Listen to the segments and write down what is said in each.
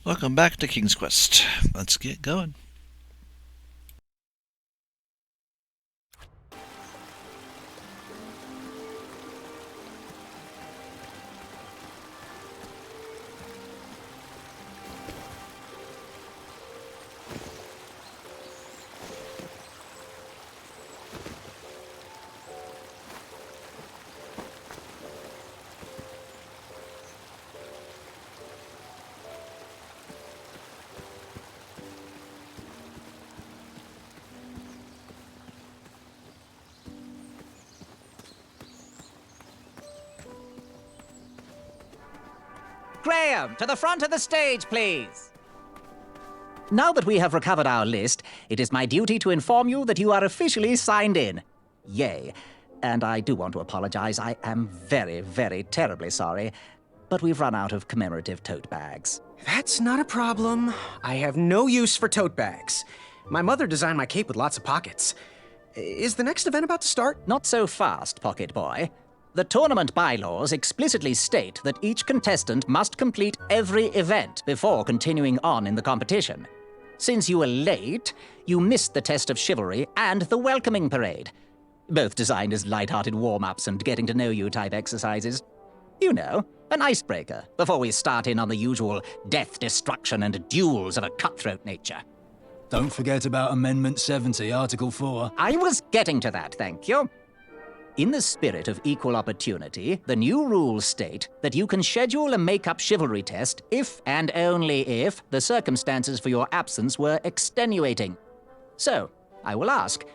Welcome back to King's Quest. Let's get going. Graham, to the front of the stage, please. Now that we have recovered our list, it is my duty to inform you that you are officially signed in. Yay. And I do want to apologize. I am very, very terribly sorry. But we've run out of commemorative tote bags. That's not a problem. I have no use for tote bags. My mother designed my cape with lots of pockets. Is the next event about to start? Not so fast, Pocket Boy. The tournament bylaws explicitly state that each contestant must complete every event before continuing on in the competition. Since you were late, you missed the test of chivalry and the welcoming parade, both designed as light-hearted warm-ups and getting-to-know-you type exercises. You know, an icebreaker before we start in on the usual death, destruction, and duels of a cutthroat nature. Don't forget about Amendment 70, Article 4. I was getting to that, thank you. In the spirit of equal opportunity, the new rules state that you can schedule a make-up chivalry test if and only if the circumstances for your absence were extenuating. So, I will ask,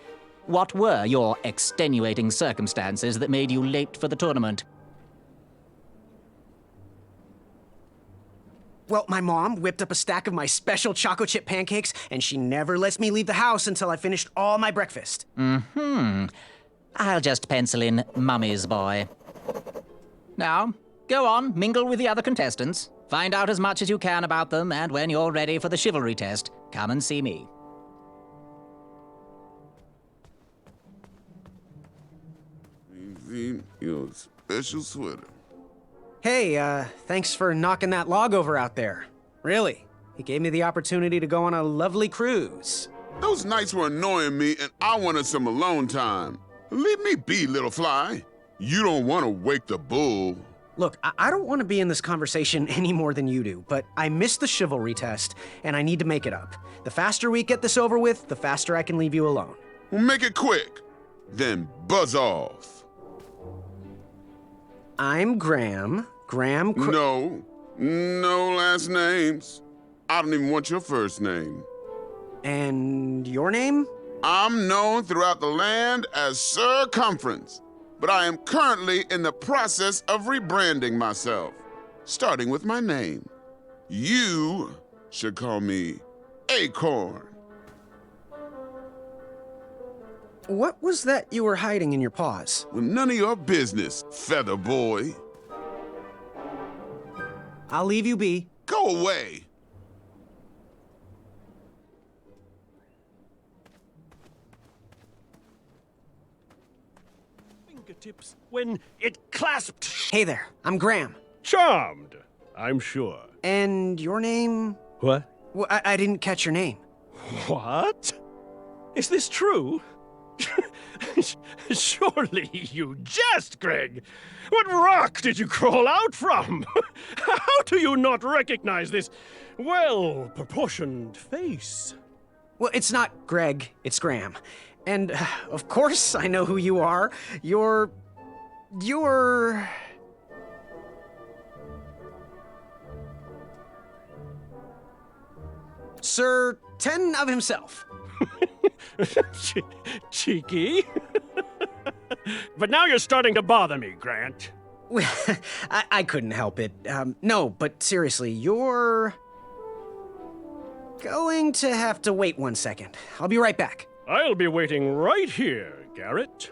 what were your extenuating circumstances that made you late for the tournament? Well, my mom whipped up a stack of my special chocolate chip pancakes, and she never lets me leave the house until I finished all my breakfast. I'll just pencil in Mummy's boy. Now, go on, mingle with the other contestants. Find out as much as you can about them, and when you're ready for the chivalry test, come and see me. Your special sweater. Hey, thanks for knocking that log over out there. Really, it gave me the opportunity to go on a lovely cruise. Those nights were annoying me, and I wanted some alone time. Leave me be, little fly. You don't want to wake the bull. Look, I don't want to be in this conversation any more than you do, but I missed the chivalry test, and I need to make it up. The faster we get this over with, the faster I can leave you alone. Well, make it quick. Then buzz off. I'm Graham. No last names. I don't even want your first name. And your name? I'm known throughout the land as Circumference, but I am currently in the process of rebranding myself, starting with my name. You should call me Acorn. What was that you were hiding in your paws? Well, none of your business, Feather Boy. I'll leave you be. Go away. Fingertips when it clasped. Hey there, I'm Graham. Charmed, I'm sure. And your name? What? Well, I didn't catch your name. What? Is this true? Surely you jest, Greg. What rock did you crawl out from? How do you not recognize this well-proportioned face? Well, it's not Greg, it's Graham. And, of course, I know who you are. You're... Sir Ten of himself. Cheeky. But now you're starting to bother me, Grant. I couldn't help it. No, but seriously, you're... going to have to wait 1 second. I'll be right back. I'll be waiting right here, Garrett.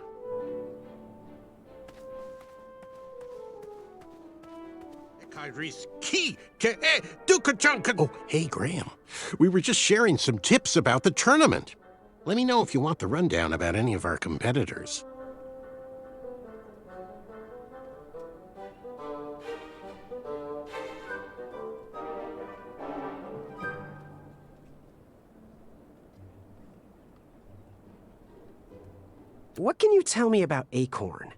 Oh, hey, Graham. We were just sharing some tips about the tournament. Let me know if you want the rundown about any of our competitors. What can you tell me about Acorn?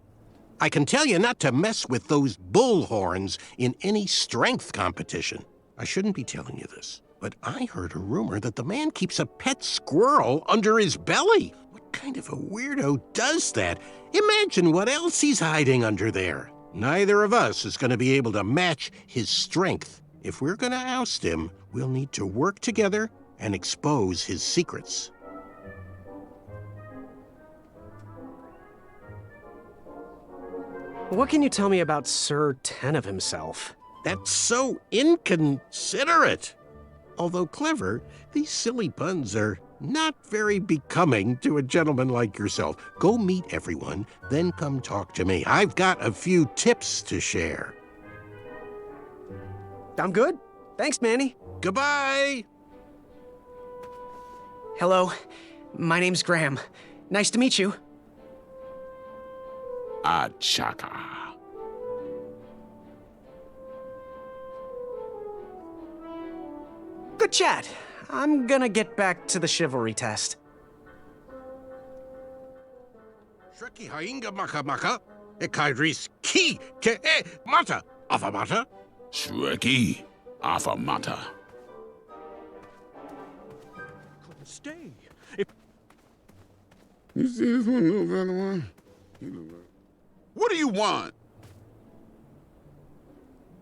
I can tell you not to mess with those bullhorns in any strength competition. I shouldn't be telling you this, but I heard a rumor that the man keeps a pet squirrel under his belly. What kind of a weirdo does that? Imagine what else he's hiding under there. Neither of us is going to be able to match his strength. If we're going to oust him, we'll need to work together and expose his secrets. What can you tell me about Sir Tenov himself? That's so inconsiderate. Although clever, these silly puns are not very becoming to a gentleman like yourself. Go meet everyone, then come talk to me. I've got a few tips to share. I'm good. Thanks, Manny. Goodbye! Hello, my name's Graham. Nice to meet you. Achaka. Good chat. I'm gonna get back to the chivalry test. Shreki hainga maka maka, ekairis ki ke e mata, avamata. Shreki Afamata. Couldn't stay. If You see this one, little better one? What do you want?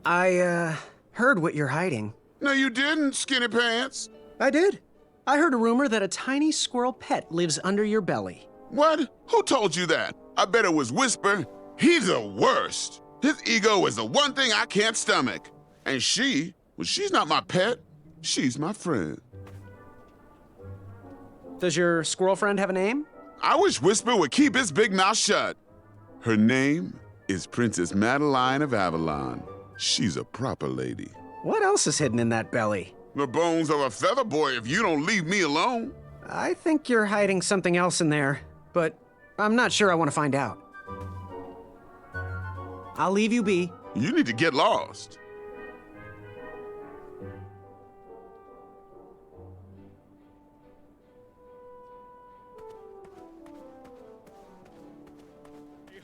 I, heard what you're hiding. No, you didn't, Skinny Pants. I did. I heard a rumor that a tiny squirrel pet lives under your belly. What? Who told you that? I bet it was Whisper. He's the worst. His ego is the one thing I can't stomach. And she's not my pet. She's my friend. Does your squirrel friend have a name? I wish Whisper would keep his big mouth shut. Her name is Princess Madeline of Avalon. She's a proper lady. What else is hidden in that belly? The bones of a feather boy if you don't leave me alone. I think you're hiding something else in there, but I'm not sure I want to find out. I'll leave you be. You need to get lost.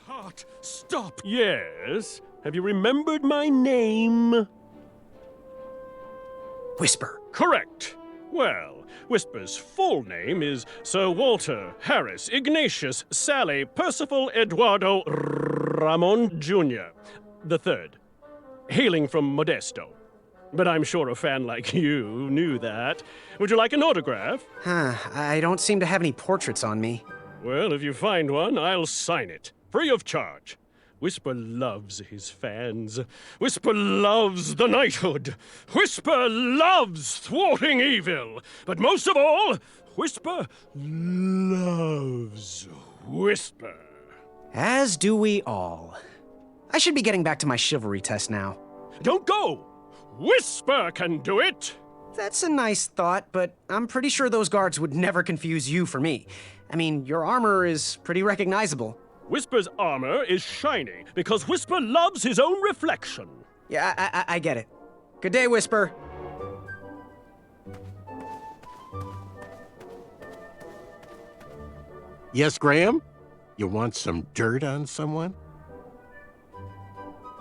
Heart, stop. Yes. Have you remembered my name? Whisper. Correct. Well, Whisper's full name is Sir Walter Harris Ignatius Sally Percival Eduardo Ramon Jr. the Third, hailing from Modesto. But I'm sure a fan like you knew that. Would you like an autograph? I don't seem to have any portraits on me. Well, if you find one, I'll sign it, free of charge. Whisper loves his fans. Whisper loves the knighthood. Whisper loves thwarting evil. But most of all, Whisper loves Whisper. As do we all. I should be getting back to my chivalry test now. Don't go! Whisper can do it! That's a nice thought, but I'm pretty sure those guards would never confuse you for me. I mean, your armor is pretty recognizable. Whisper's armor is shiny because Whisper loves his own reflection. Yeah, I get it. Good day, Whisper. Yes, Graham? You want some dirt on someone?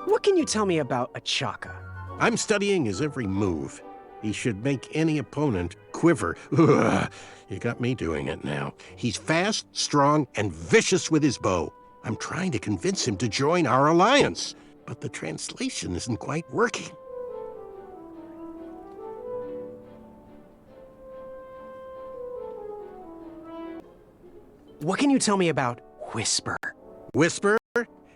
What can you tell me about Achaka? I'm studying his every move. He should make any opponent quiver. Ugh, you got me doing it now. He's fast, strong, and vicious with his bow. I'm trying to convince him to join our alliance, but the translation isn't quite working. What can you tell me about Whisper? Whisper?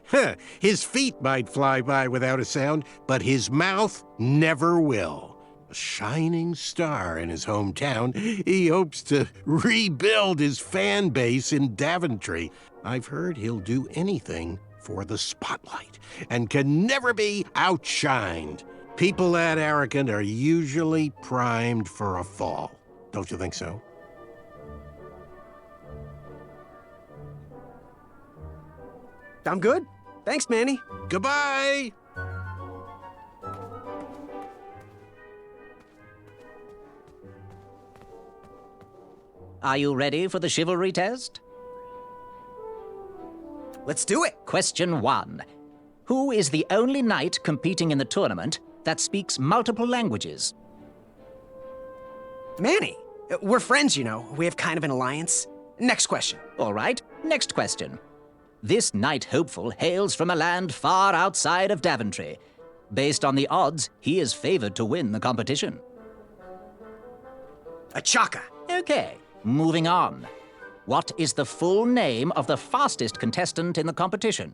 Huh, his feet might fly by without a sound, but his mouth never will. A shining star in his hometown, he hopes to rebuild his fan base in Daventry. I've heard he'll do anything for the spotlight and can never be outshined. People that arrogant are usually primed for a fall. Don't you think so? I'm good. Thanks, Manny. Goodbye! Are you ready for the chivalry test? Let's do it. Question 1. Who is the only knight competing in the tournament that speaks multiple languages? Manny. We're friends, you know. We have kind of an alliance. Next question. All right, next question. This knight hopeful hails from a land far outside of Daventry. Based on the odds, he is favored to win the competition. Achaka. Okay, moving on. What is the full name of the fastest contestant in the competition?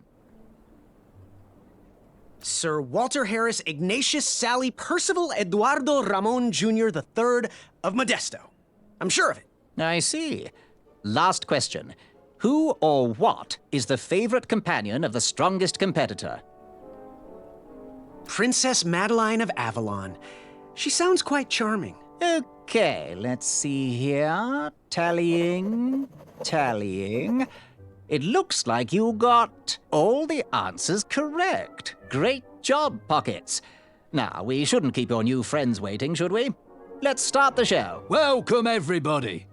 Sir Walter Harris Ignatius Sally Percival Eduardo Ramon Jr. III of Modesto. I'm sure of it. I see. Last question. Who or what is the favorite companion of the strongest competitor? Princess Madeline of Avalon. She sounds quite charming. Okay, let's see here. Tallying. It looks like you got all the answers correct. Great job, Pockets. Now, we shouldn't keep your new friends waiting, should we? Let's start the show. Welcome, everybody.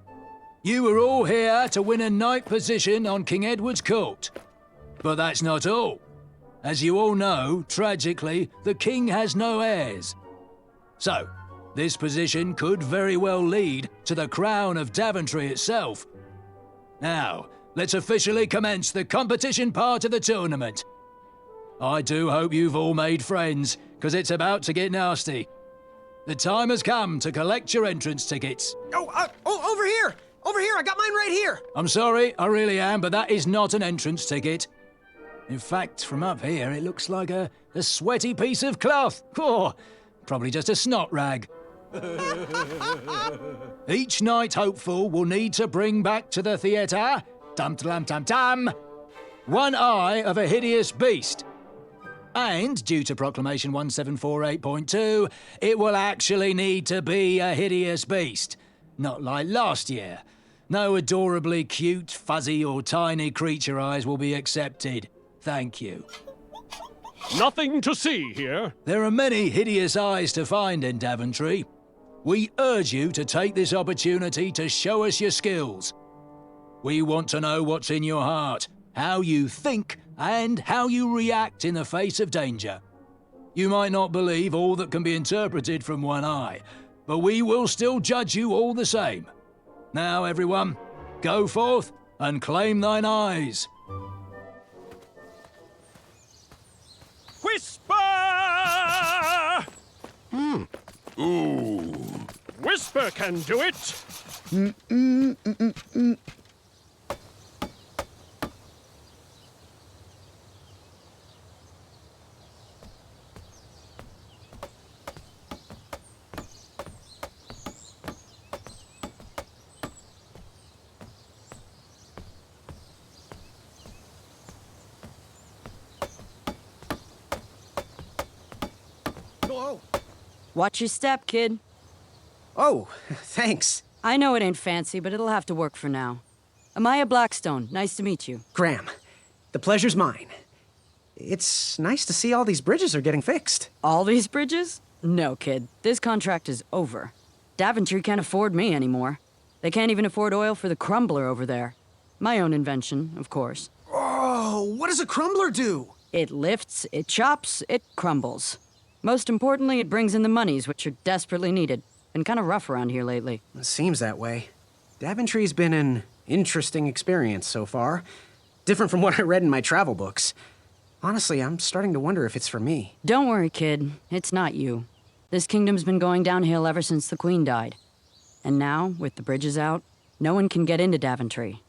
You are all here to win a knight position on King Edward's court. But that's not all. As you all know, tragically, the king has no heirs. So, this position could very well lead to the crown of Daventry itself. Now, let's officially commence the competition part of the tournament. I do hope you've all made friends, because it's about to get nasty. The time has come to collect your entrance tickets. Oh, over here! Over here, I got mine right here! I'm sorry, I really am, but that is not an entrance ticket. In fact, from up here, it looks like a sweaty piece of cloth. Oh, probably just a snot rag. Each knight hopeful will need to bring back to the theatre, dum-dum-dum-dum, one eye of a hideous beast. And, due to Proclamation 1748.2, it will actually need to be a hideous beast. Not like last year. No adorably cute, fuzzy or tiny creature eyes will be accepted. Thank you. Nothing to see here. There are many hideous eyes to find in Daventry. We urge you to take this opportunity to show us your skills. We want to know what's in your heart, how you think, and how you react in the face of danger. You might not believe all that can be interpreted from one eye, but we will still judge you all the same. Now, everyone, go forth and claim thine eyes. Whisper! Ooh. Whisper can do it. Watch your step, kid. Oh, thanks. I know it ain't fancy, but it'll have to work for now. Amaya Blackstone, nice to meet you. Graham, the pleasure's mine. It's nice to see all these bridges are getting fixed. All these bridges? No, kid. This contract is over. Daventry can't afford me anymore. They can't even afford oil for the crumbler over there. My own invention, of course. Oh, what does a crumbler do? It lifts, it chops, it crumbles. Most importantly, it brings in the monies, which are desperately needed. Been kind of rough around here lately. It seems that way. Daventry's been an interesting experience so far. Different from what I read in my travel books. Honestly, I'm starting to wonder if it's for me. Don't worry, kid. It's not you. This kingdom's been going downhill ever since the Queen died. And now, with the bridges out, no one can get into Daventry.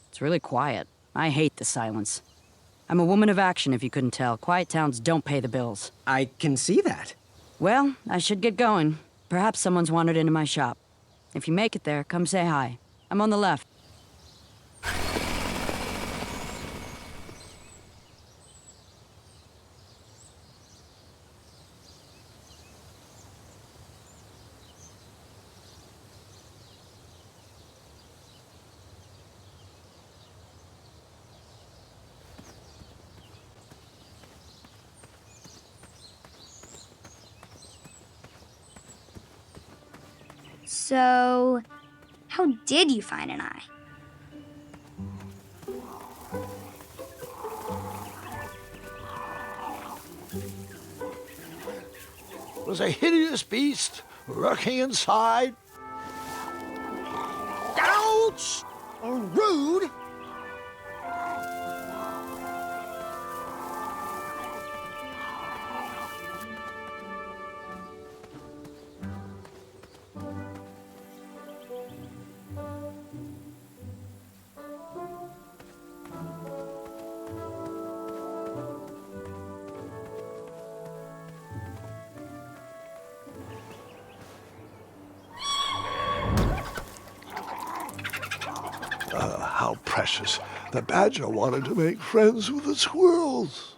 It's really quiet. I hate the silence. I'm a woman of action, if you couldn't tell. Quiet towns don't pay the bills. I can see that. Well, I should get going. Perhaps someone's wandered into my shop. If you make it there, come say hi. I'm on the left. So, how did you find an eye? was a hideous beast lurking inside. Ouch! Rude! How precious. The badger wanted to make friends with the squirrels.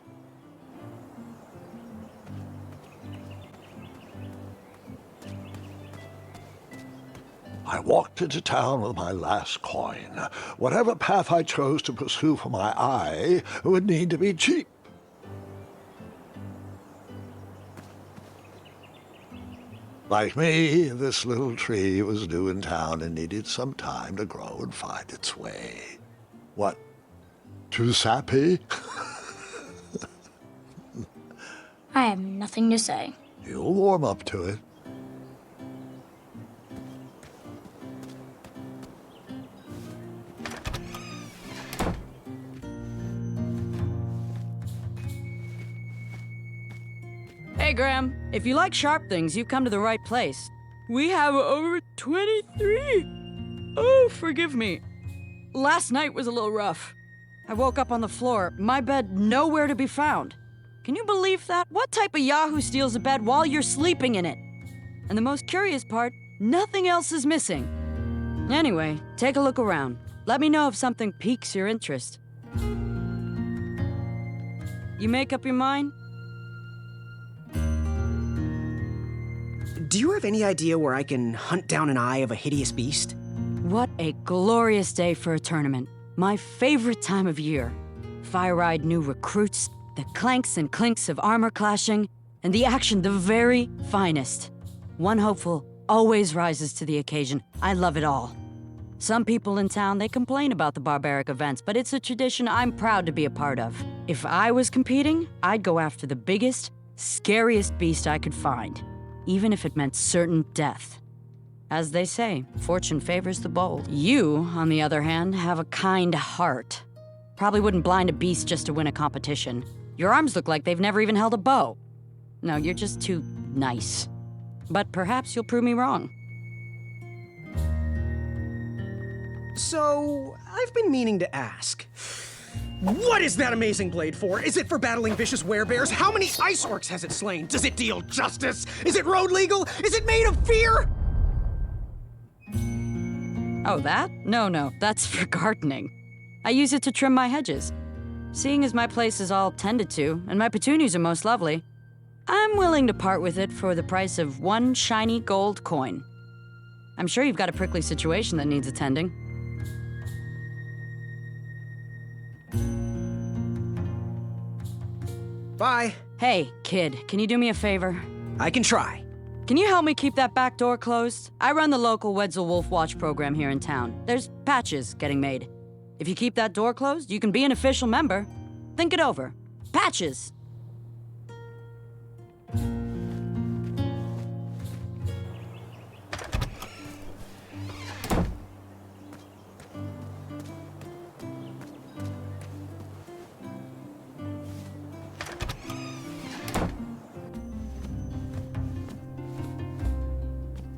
I walked into town with my last coin. Whatever path I chose to pursue for my eye would need to be cheap. Like me, this little tree was new in town and needed some time to grow and find its way. What? Too sappy? I have nothing to say. You'll warm up to it. Hey, Graham, if you like sharp things, you've come to the right place. We have over 23. Oh, forgive me. Last night was a little rough. I woke up on the floor, my bed nowhere to be found. Can you believe that? What type of yahoo steals a bed while you're sleeping in it? And the most curious part, nothing else is missing. Anyway, take a look around. Let me know if something piques your interest. You make up your mind? Do you have any idea where I can hunt down an eye of a hideous beast? What a glorious day for a tournament. My favorite time of year. Fire-eyed new recruits, the clanks and clinks of armor clashing, and the action the very finest. One hopeful always rises to the occasion. I love it all. Some people in town, they complain about the barbaric events, but it's a tradition I'm proud to be a part of. If I was competing, I'd go after the biggest, scariest beast I could find, even if it meant certain death. As they say, fortune favors the bold. You, on the other hand, have a kind heart. Probably wouldn't blind a beast just to win a competition. Your arms look like they've never even held a bow. No, you're just too nice. But perhaps you'll prove me wrong. So, I've been meaning to ask. What is that amazing blade for? Is it for battling vicious werebears? How many ice orcs has it slain? Does it deal justice? Is it road legal? Is it made of fear? Oh, that? No, that's for gardening. I use it to trim my hedges. Seeing as my place is all tended to, and my petunias are most lovely, I'm willing to part with it for the price of one shiny gold coin. I'm sure you've got a prickly situation that needs attending. Bye. Hey, kid, can you do me a favor? I can try. Can you help me keep that back door closed? I run the local Wetzel Wolf Watch program here in town. There's patches getting made. If you keep that door closed, you can be an official member. Think it over. Patches!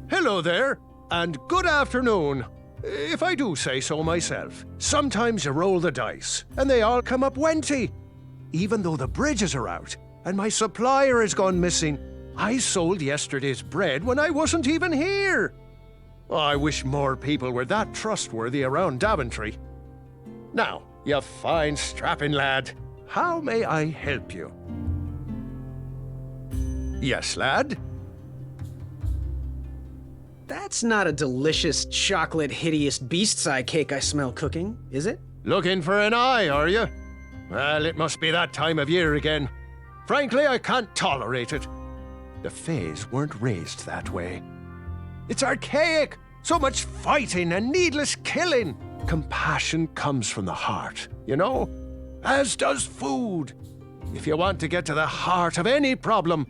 Hello there, and good afternoon. If I do say so myself, sometimes you roll the dice, and they all come up wenty. Even though the bridges are out, and my supplier has gone missing, I sold yesterday's bread when I wasn't even here. I wish more people were that trustworthy around Daventry. Now, you fine strapping lad, how may I help you? Yes, lad? That's not a delicious, chocolate, hideous beast's-eye cake I smell cooking, is it? Looking for an eye, are you? Well, it must be that time of year again. Frankly, I can't tolerate it. The Fays weren't raised that way. It's archaic. So much fighting and needless killing. Compassion comes from the heart, you know? As does food. If you want to get to the heart of any problem,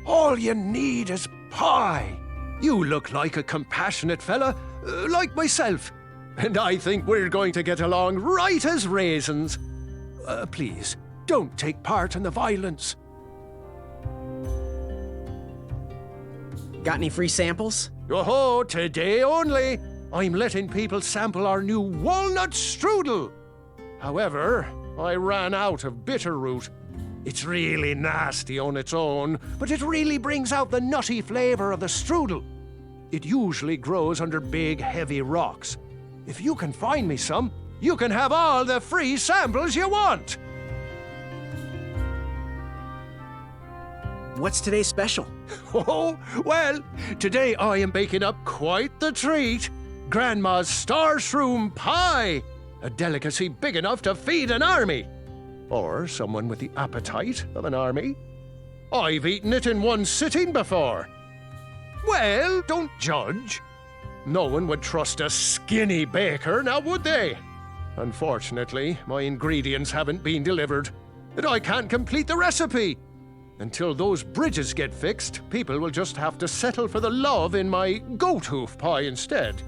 All you need is pie. You look like a compassionate fella, like myself. And I think we're going to get along right as raisins. Please, don't take part in the violence. Got any free samples? Oh, today only. I'm letting people sample our new walnut strudel. However, I ran out of bitterroot. It's really nasty on its own, but it really brings out the nutty flavor of the strudel. It usually grows under big, heavy rocks. If you can find me some, you can have all the free samples you want. What's today's special? Oh, well, today I am baking up quite the treat. Grandma's star shroom pie, a delicacy big enough to feed an army. Or someone with the appetite of an army. I've eaten it in one sitting before. Well, don't judge. No one would trust a skinny baker, now would they? Unfortunately, my ingredients haven't been delivered, and I can't complete the recipe. Until those bridges get fixed, people will just have to settle for the love in my goat hoof pie instead.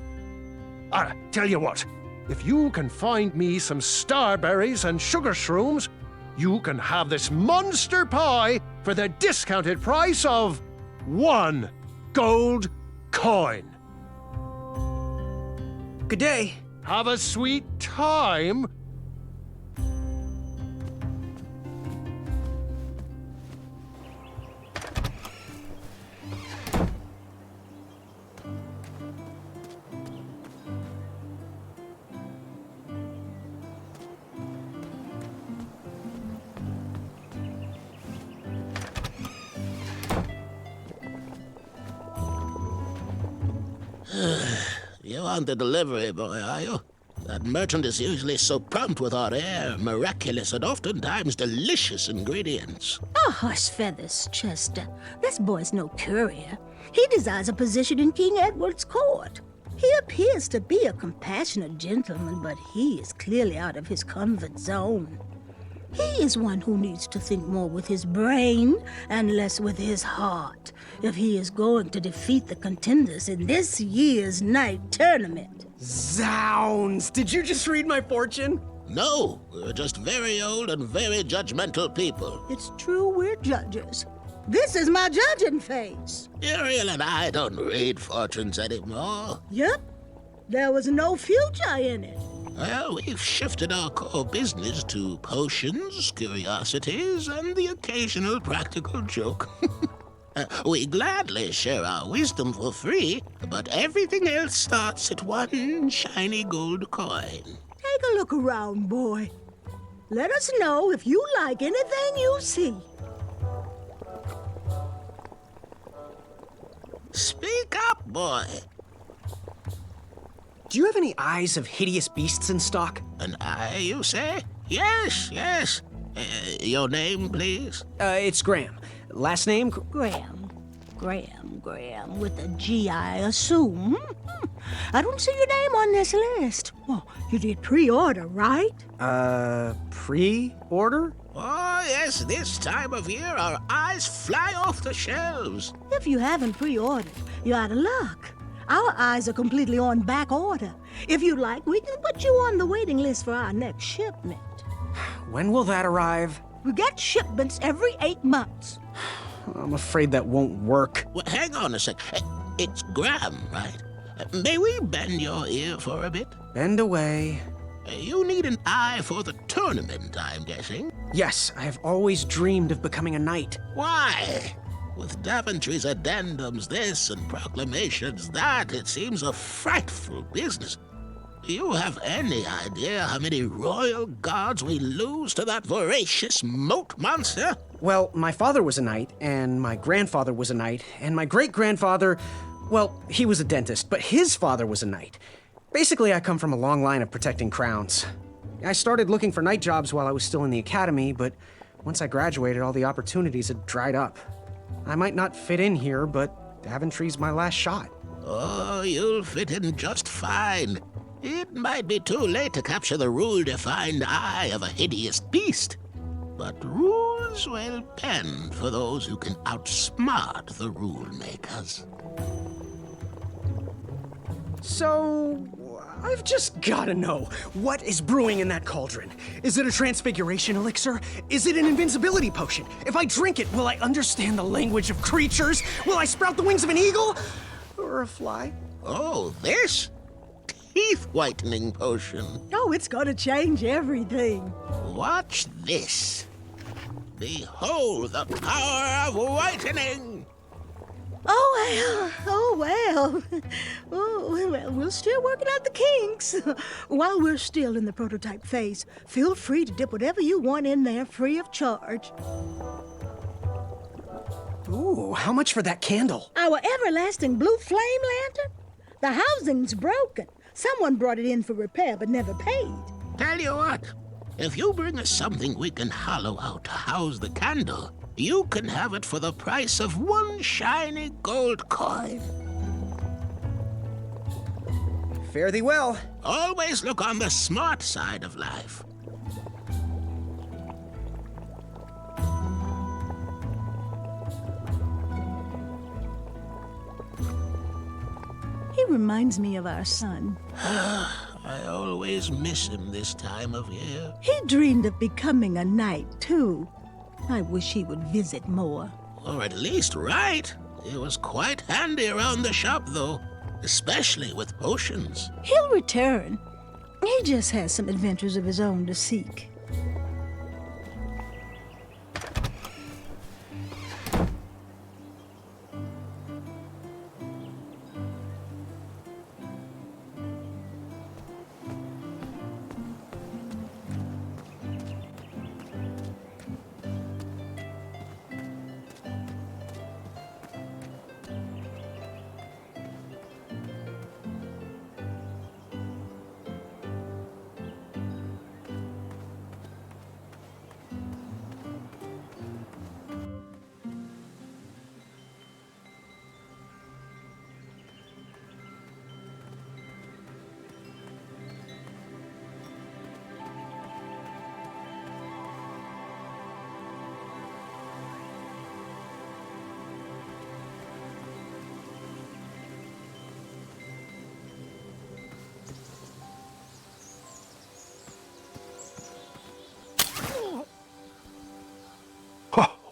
Tell you what, if you can find me some starberries and sugar shrooms, you can have this monster pie for the discounted price of 1 gold coin. Good day. Have a sweet time. You aren't the delivery boy, are you? That merchant is usually so prompt with our rare, miraculous, and oftentimes delicious ingredients. Oh, hush feathers, Chester. This boy's no courier. He desires a position in King Edward's court. He appears to be a compassionate gentleman, but he is clearly out of his comfort zone. He is one who needs to think more with his brain and less with his heart if he is going to defeat the contenders in this year's night tournament. Zounds! Did you just read my fortune? No, we're just very old and very judgmental people. It's true we're judges. This is my judging face. Uriel and I don't read fortunes anymore. Yep. There was no future in it. Well, we've shifted our core business to potions, curiosities, and the occasional practical joke. We gladly share our wisdom for free, but everything else starts at 1 shiny gold coin. Take a look around, boy. Let us know if you like anything you see. Speak up, boy. Do you have any eyes of hideous beasts in stock? An eye, you say? Yes. Your name, please? It's Graham. Last name? Graham, with a G, I assume. I don't see your name on this list. Well, you did pre-order, right? Pre-order? Oh, yes, this time of year our eyes fly off the shelves. If you haven't pre-ordered, you're out of luck. Our eyes are completely on back order. If you like, we can put you on the waiting list for our next shipment. When will that arrive? We get shipments every 8 months. I'm afraid that won't work. Well, hang on a sec. It's Graham, right? May we bend your ear for a bit? Bend away. You need an eye for the tournament, I'm guessing. Yes, I have always dreamed of becoming a knight. Why? With Daventry's addendums this and proclamations that, it seems a frightful business. Do you have any idea how many royal guards we lose to that voracious moat monster? Well, my father was a knight, and my grandfather was a knight, and my great-grandfather, well, he was a dentist, but his father was a knight. Basically, I come from a long line of protecting crowns. I started looking for knight jobs while I was still in the academy, but once I graduated, all the opportunities had dried up. I might not fit in here, but Daventry's my last shot. Oh, you'll fit in just fine. It might be too late to capture the rule-defined eye of a hideous beast. But rules is, well, penned for those who can outsmart the rule makers. So, I've just gotta know, what is brewing in that cauldron? Is it a transfiguration elixir? Is it an invincibility potion? If I drink it, will I understand the language of creatures? Will I sprout the wings of an eagle? Or a fly? Oh, this? Teeth whitening potion. Oh, it's gonna change everything. Watch this. Behold the power of whitening. Oh well. Oh, well, we're still working out the kinks. While we're still in the prototype phase, feel free to dip whatever you want in there free of charge. Ooh, how much for that candle? Our everlasting blue flame lantern? The housing's broken. Someone brought it in for repair but never paid. Tell you what, if you bring us something we can hollow out to house the candle, you can have it for the price of one shiny gold coin. Fare thee well. Always look on the smart side of life. He reminds me of our son. I always miss him this time of year. He dreamed of becoming a knight, too. I wish he would visit more. Or at least write. He was quite handy around the shop, though, especially with potions. He'll return. He just has some adventures of his own to seek.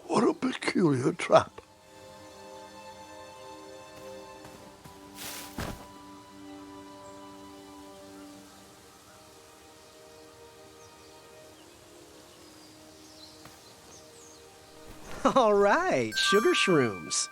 What a peculiar trap. All right, sugar shrooms.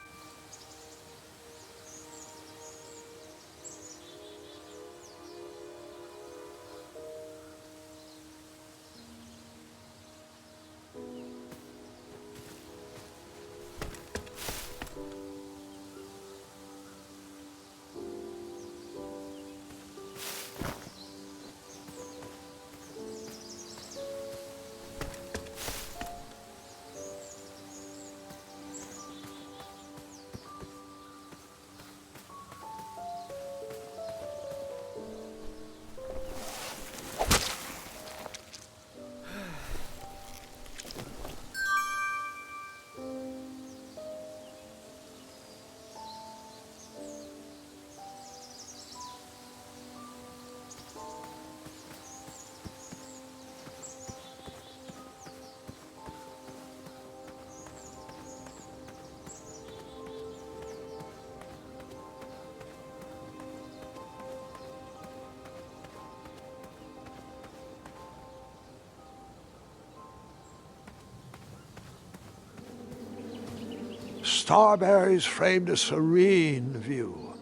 Starberries framed a serene view.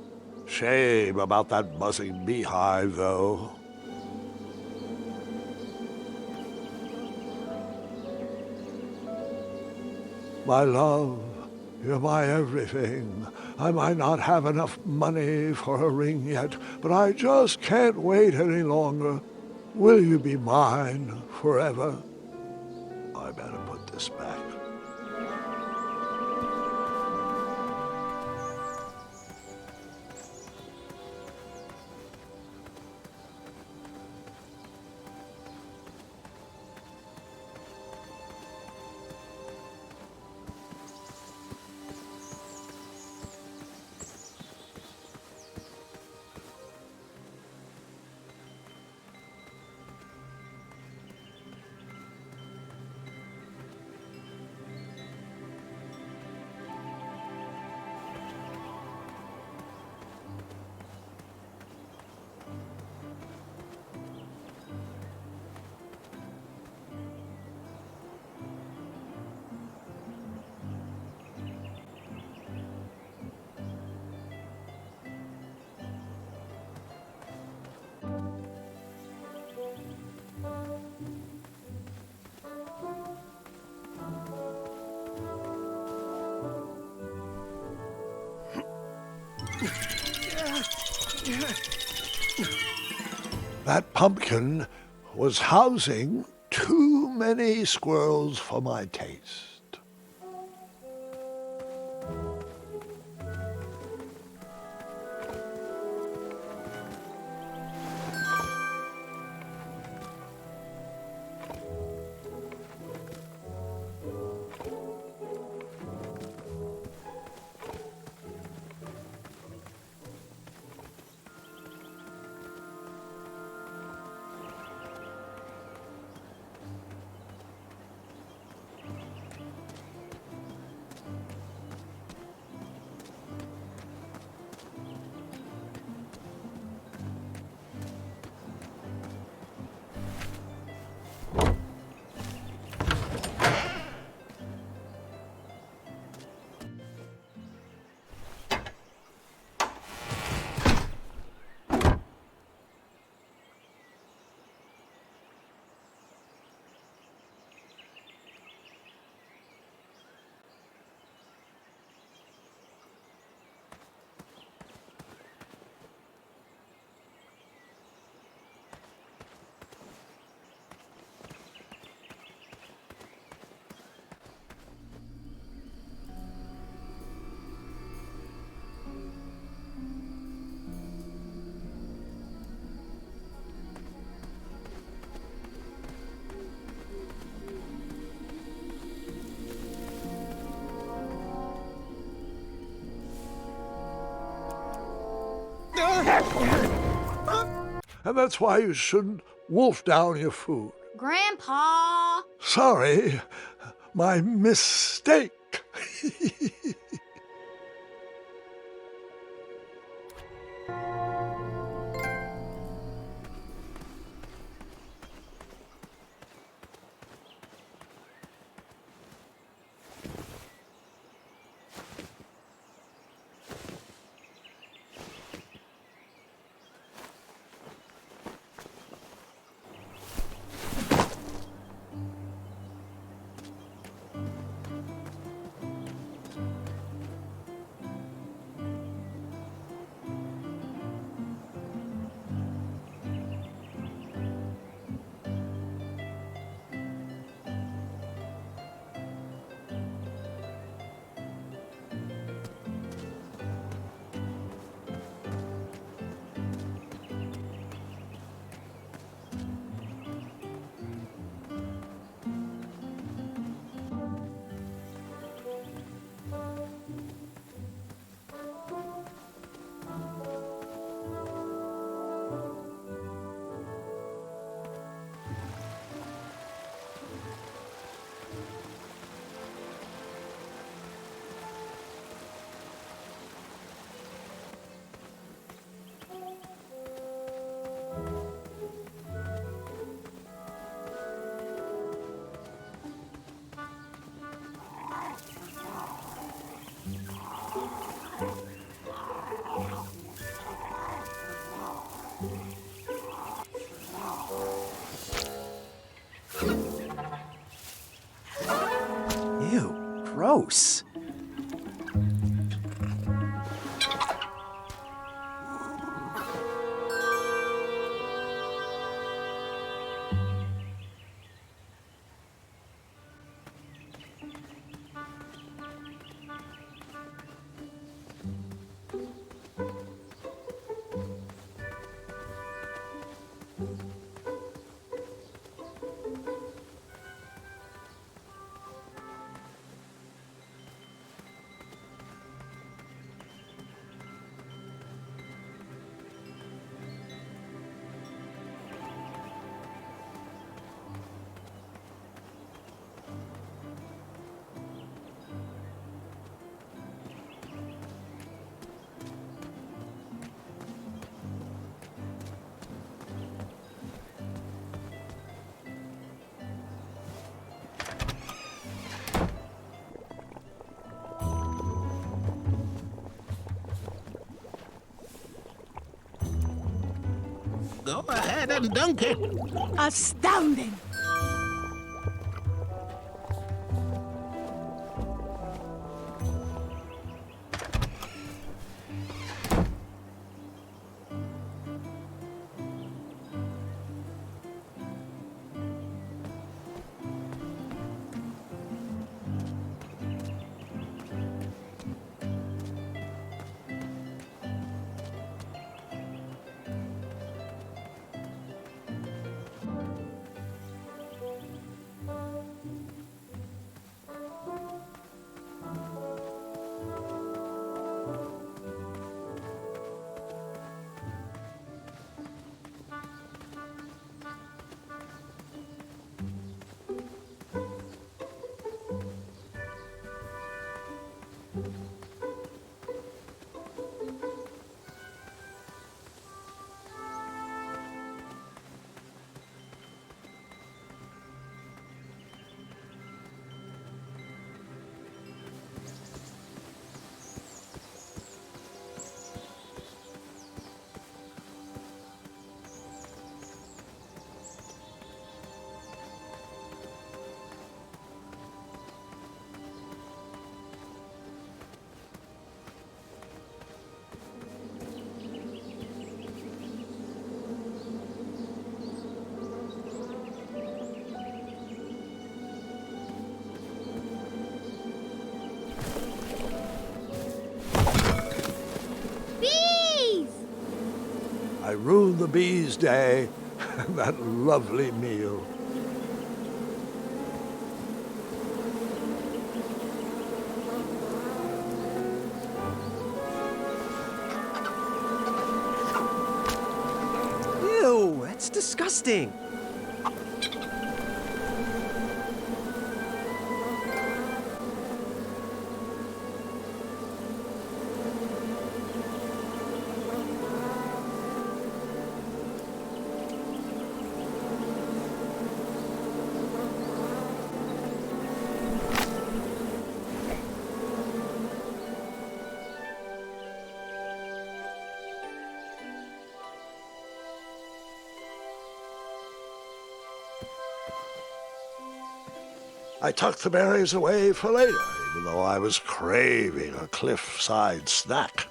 Shame about that buzzing beehive, though. My love, you're my everything. I might not have enough money for a ring yet, but I just can't wait any longer. Will you be mine forever? I better put this back. That pumpkin was housing too many squirrels for my taste. And that's why you shouldn't wolf down your food. Grandpa! Sorry, my mistake. Ew, gross. Go ahead and dunk it. Astounding! ruined the bees' day and that lovely meal. Ew, that's disgusting. I tucked the berries away for later, even though I was craving a cliffside snack.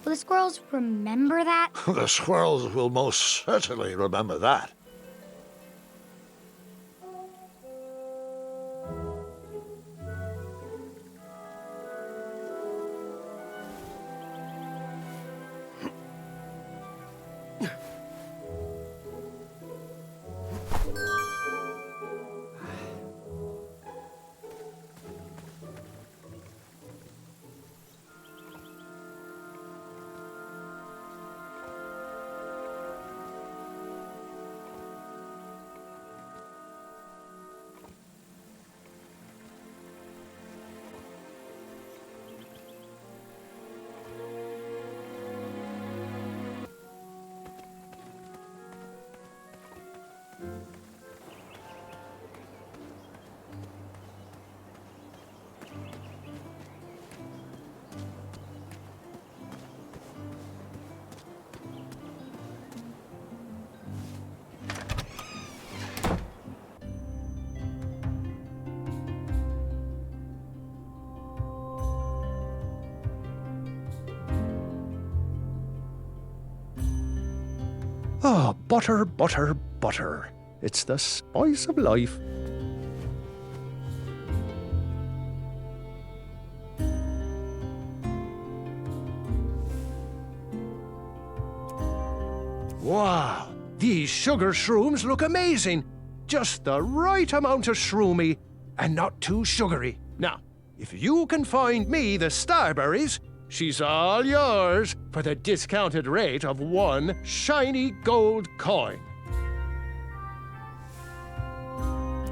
Will the squirrels remember that? The squirrels will most certainly remember that. Ah, butter, butter, butter. It's the spice of life. Wow, these sugar shrooms look amazing. Just the right amount of shroomy and not too sugary. Now, if you can find me the starberries, she's all yours for the discounted rate of 1 shiny gold coin.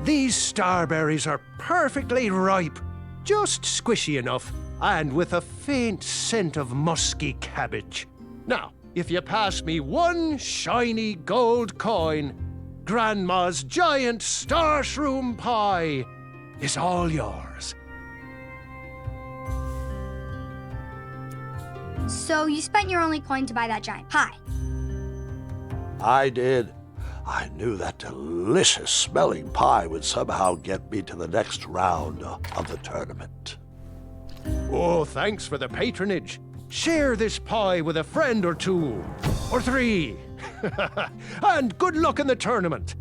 These starberries are perfectly ripe, just squishy enough, and with a faint scent of musky cabbage. Now, if you pass me 1 shiny gold coin, Grandma's giant star shroom pie is all yours. So you spent your only coin to buy that giant pie. I did. I knew that delicious smelling pie would somehow get me to the next round of the tournament. Oh, thanks for the patronage. Share this pie with a friend or 2, or 3. And good luck in the tournament.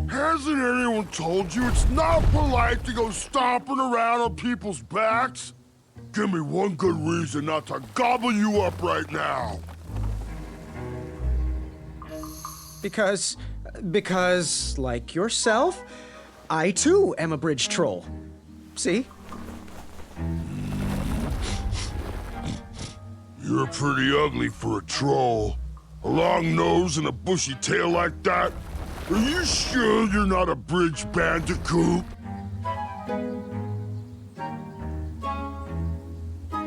Hasn't anyone told you it's not polite to go stomping around on people's backs? Give me one good reason not to gobble you up right now. Because, like yourself, I too am a bridge troll. See? You're pretty ugly for a troll. A long nose and a bushy tail like that. Are you sure you're not a bridge bandicoot?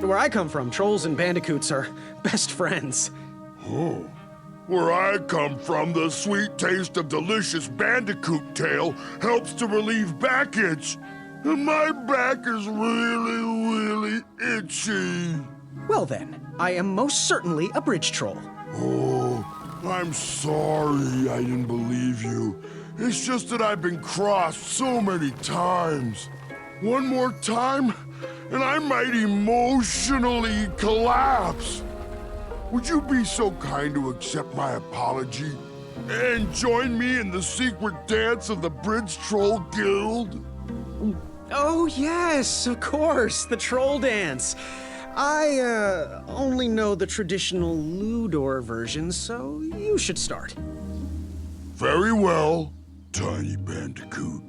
Where I come from, trolls and bandicoots are best friends. Oh. Where I come from, the sweet taste of delicious bandicoot tail helps to relieve back itch. And my back is really itchy. Well then, I am most certainly a bridge troll. Oh, I'm sorry I didn't believe you. It's just that I've been crossed so many times. One more time, and I might emotionally collapse. Would you be so kind to accept my apology and join me in the secret dance of the Bridge Troll Guild? Oh yes, of course, the troll dance. I only know the traditional Ludor version, so you should start. Very well, Tiny Bandicoot.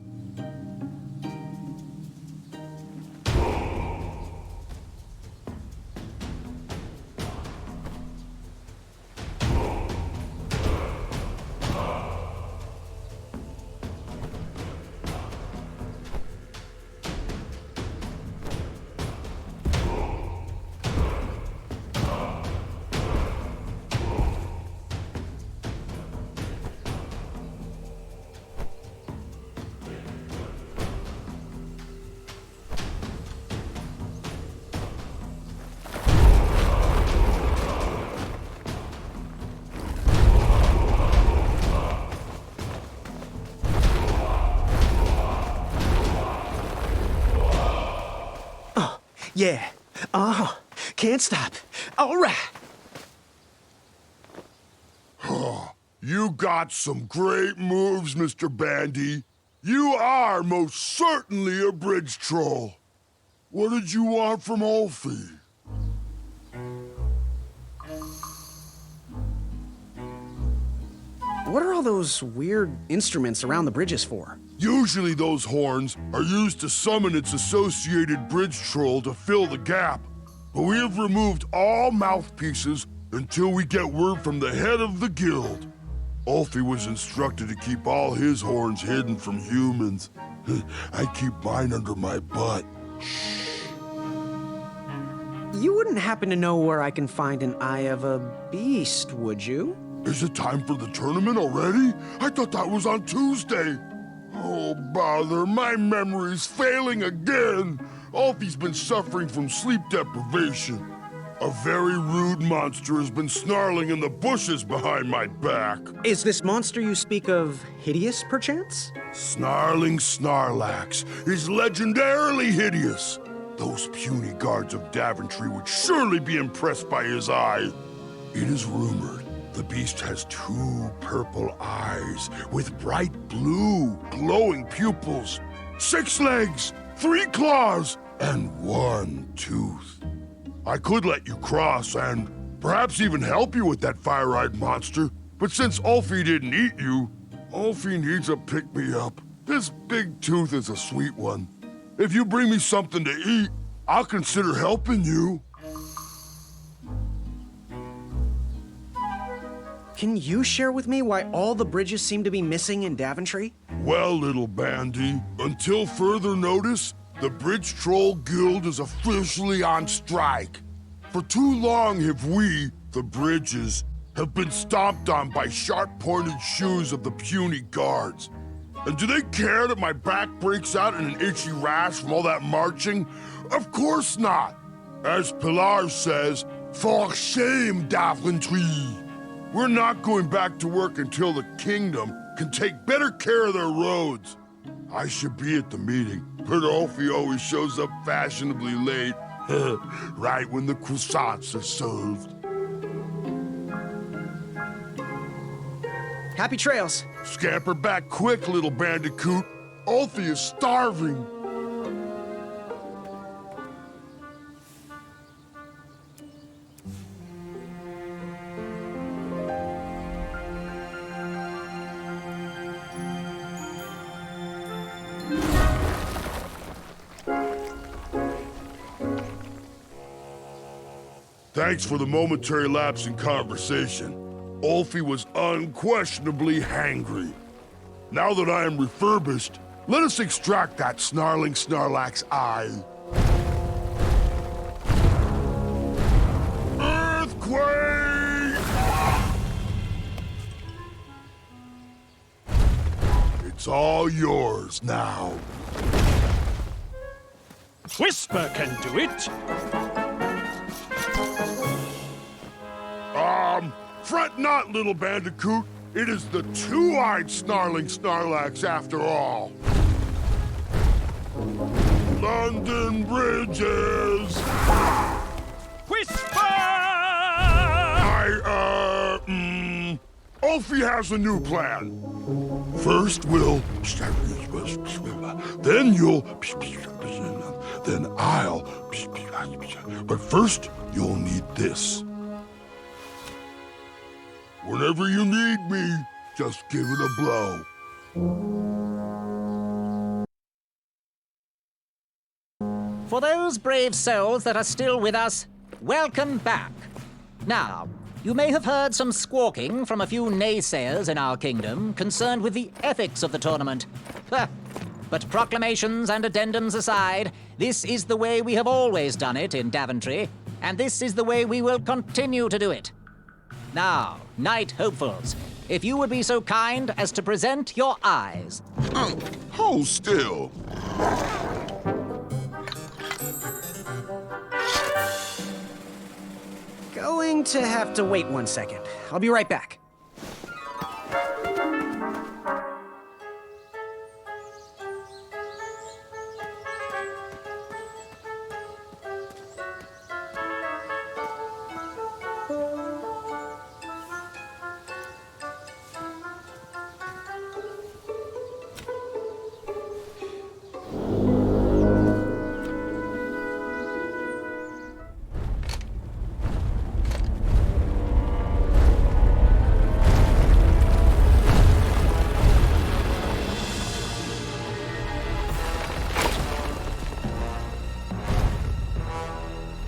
Yeah. Can't stop. All right. You got some great moves, Mr. Bandy. You are most certainly a bridge troll. What did you want from Ulfie? What are all those weird instruments around the bridges for? Usually those horns are used to summon its associated bridge troll to fill the gap. But we have removed all mouthpieces until we get word from the head of the guild. Ulfie was instructed to keep all his horns hidden from humans. I keep mine under my butt. You wouldn't happen to know where I can find an Eye of a Beast, would you? Is it time for the tournament already? I thought that was on Tuesday. Oh, bother, my memory's failing again. Ulfie's been suffering from sleep deprivation. A very rude monster has been snarling in the bushes behind my back. Is this monster you speak of hideous, perchance? Snarling Snarlax is legendarily hideous. Those puny guards of Daventry would surely be impressed by his eye. It is rumored the beast has 2 purple eyes with bright blue, glowing pupils, 6 legs, 3 claws, and 1 tooth. I could let you cross and perhaps even help you with that fire-eyed monster, but since Ulfie didn't eat you, Ulfie needs a pick-me-up. This big tooth is a sweet one. If you bring me something to eat, I'll consider helping you. Can you share with me why all the bridges seem to be missing in Daventry? Well, little Bandy, until further notice, the Bridge Troll Guild is officially on strike. For too long have we, the Bridges, have been stomped on by sharp-pointed shoes of the puny guards. And do they care that my back breaks out in an itchy rash from all that marching? Of course not. As Pilar says, for shame, Daventry. We're not going back to work until the kingdom can take better care of their roads. I should be at the meeting, but Ulfie always shows up fashionably late, right when the croissants are served. Happy trails. Scamper back quick, little bandicoot. Ulfie is starving. Thanks for the momentary lapse in conversation. Ulfie was unquestionably hangry. Now that I am refurbished, let us extract that snarling Snarlack's eye. Earthquake! It's all yours now. Whisper can do it. Fret not, little bandicoot. It is the two-eyed snarling Snarlax after all. London Bridges! Whisper! Ulfie has a new plan. First we'll... Then you'll... Then I'll... But first, you'll need this. Whenever you need me, just give it a blow. For those brave souls that are still with us, welcome back. Now, you may have heard some squawking from a few naysayers in our kingdom concerned with the ethics of the tournament. But proclamations and addendums aside, this is the way we have always done it in Daventry, and this is the way we will continue to do it. Now, Knight Hopefuls, if you would be so kind as to present your eyes. Hold still. Going to have to wait 1 second. I'll be right back.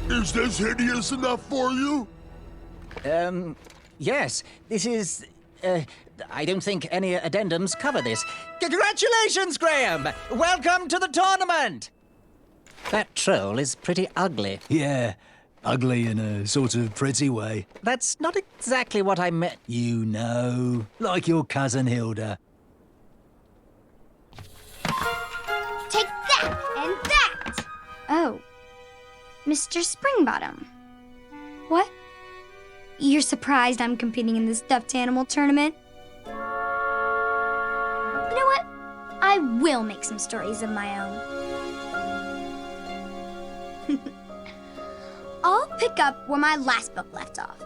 Is this hideous enough for you? Yes. This is... I don't think any addendums cover this. Congratulations, Graham! Welcome to the tournament! That troll is pretty ugly. Yeah, ugly in a sort of pretty way. That's not exactly what I meant. You know, like your cousin Hilda. Take that and that! Oh. Mr. Springbottom. What? You're surprised I'm competing in the stuffed animal tournament? You know what? I will make some stories of my own. I'll pick up where my last book left off.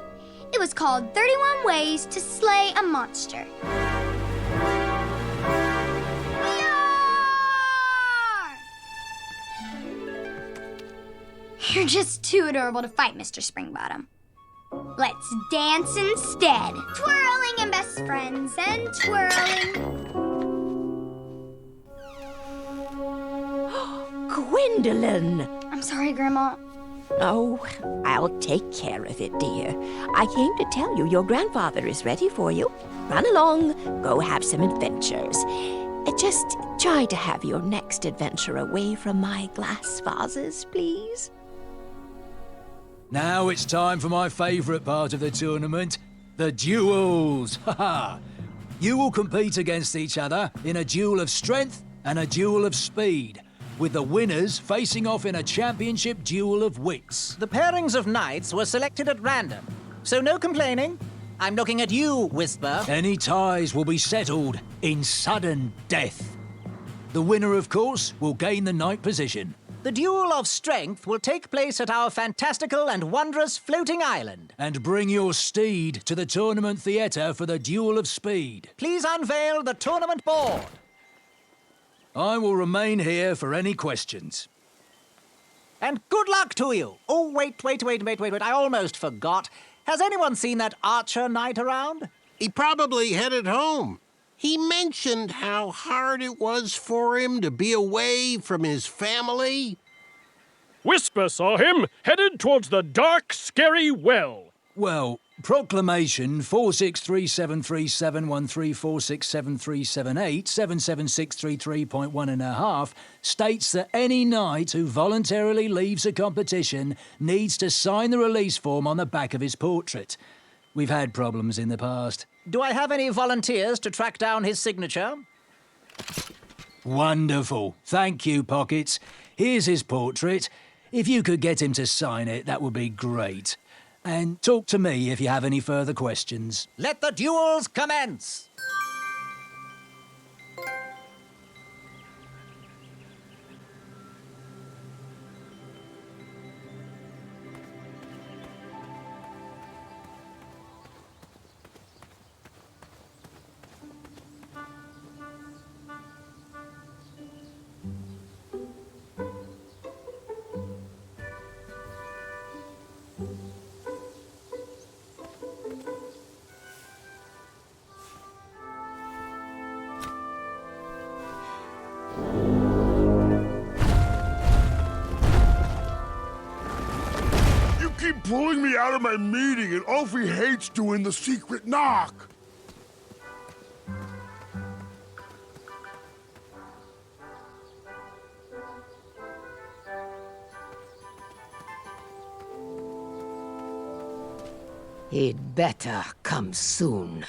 It was called 31 Ways to Slay a Monster. You're just too adorable to fight, Mr. Springbottom. Let's dance instead. Twirling and best friends and twirling. Gwendolyn! I'm sorry, Grandma. Oh, I'll take care of it, dear. I came to tell you your grandfather is ready for you. Run along, go have some adventures. Just try to have your next adventure away from my glass vases, please. Now it's time for my favourite part of the tournament, the duels. Haha! You will compete against each other in a duel of strength and a duel of speed, with the winners facing off in a championship duel of wits. The pairings of knights were selected at random, so no complaining. I'm looking at you, Whisper. Any ties will be settled in sudden death. The winner, of course, will gain the knight position. The duel of strength will take place at our fantastical and wondrous floating island. And bring your steed to the tournament theatre for the duel of speed. Please unveil the tournament board. I will remain here for any questions. And good luck to you. Oh, wait. I almost forgot. Has anyone seen that archer knight around? He probably headed home. He mentioned how hard it was for him to be away from his family. Whisper saw him headed towards the dark, scary well. Well, Proclamation 463737134673787763.1.5 states that any knight who voluntarily leaves a competition needs to sign the release form on the back of his portrait. We've had problems in the past. Do I have any volunteers to track down his signature? Wonderful. Thank you, Pockets. Here's his portrait. If you could get him to sign it, that would be great. And talk to me if you have any further questions. Let the duels commence! Keep pulling me out of my meeting, and Ulfie hates doing the secret knock. He'd better come soon.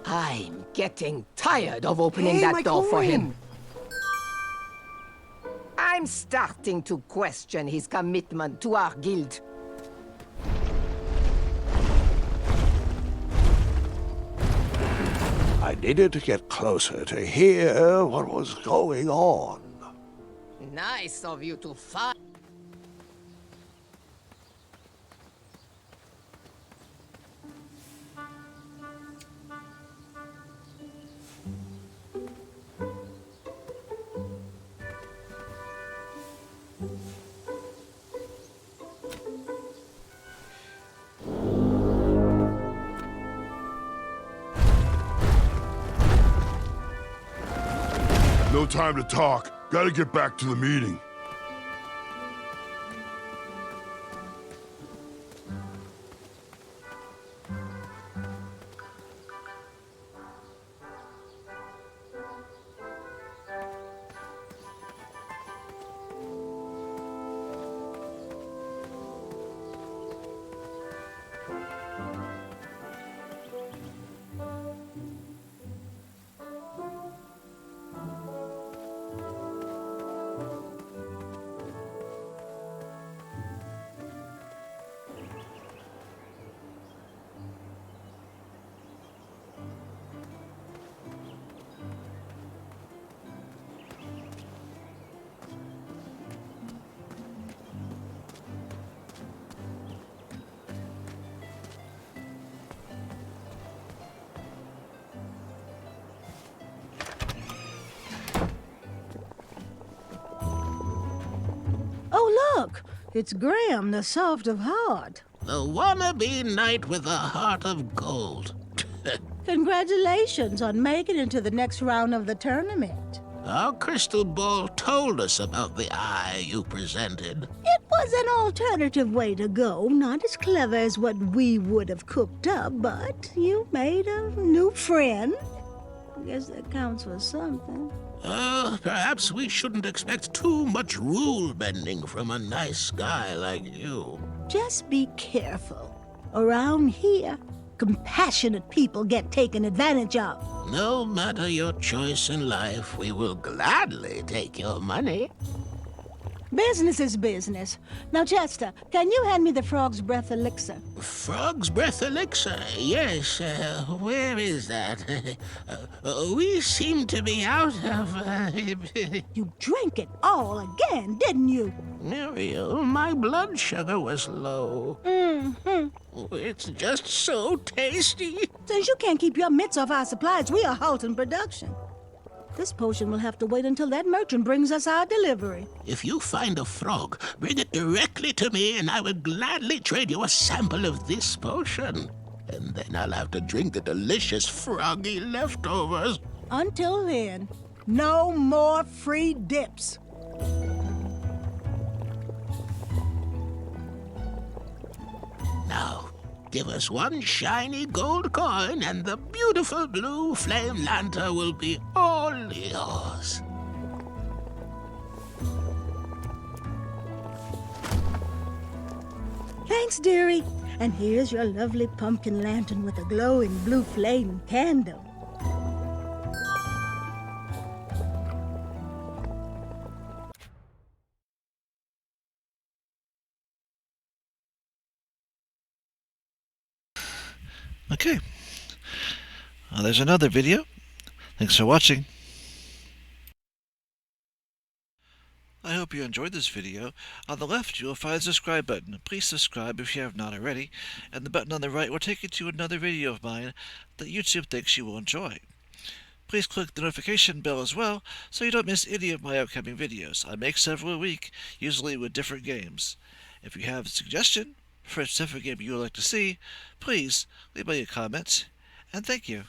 I'm getting tired of opening that door for him. I'm starting to question his commitment to our guild. I needed to get closer to hear what was going on. Nice of you to find. No time to talk. Gotta get back to the meeting. Oh, look! It's Graham, the soft of heart. The wannabe knight with a heart of gold. Congratulations on making it to the next round of the tournament. Our crystal ball told us about the eye you presented. It was an alternative way to go, not as clever as what we would have cooked up, but you made a new friend. I guess that counts for something. Perhaps we shouldn't expect too much rule bending from a nice guy like you. Just be careful. Around here, compassionate people get taken advantage of. No matter your choice in life, we will gladly take your money. Business is business. Now, Chester, can you hand me the frog's breath elixir? Frog's breath elixir? Yes, where is that? We seem to be out of... You drank it all again, didn't you? Muriel, my blood sugar was low. It's just so tasty. Since you can't keep your mitts off our supplies, we are halting production. This potion will have to wait until that merchant brings us our delivery. If you find a frog, bring it directly to me and I will gladly trade you a sample of this potion. And then I'll have to drink the delicious froggy leftovers. Until then, no more free dips. Now, give us one shiny gold coin and the beautiful blue flame lantern will be all yours. Thanks, dearie. And here's your lovely pumpkin lantern with a glowing blue flame candle. Okay. There's another video. Thanks for watching. I hope you enjoyed this video. On the left, you will find the subscribe button. Please subscribe if you have not already, and the button on the right will take you to another video of mine that YouTube thinks you will enjoy. Please click the notification bell as well, so you don't miss any of my upcoming videos. I make several a week, usually with different games. If you have a suggestion for a specific game you would like to see, please leave me a comment, and thank you.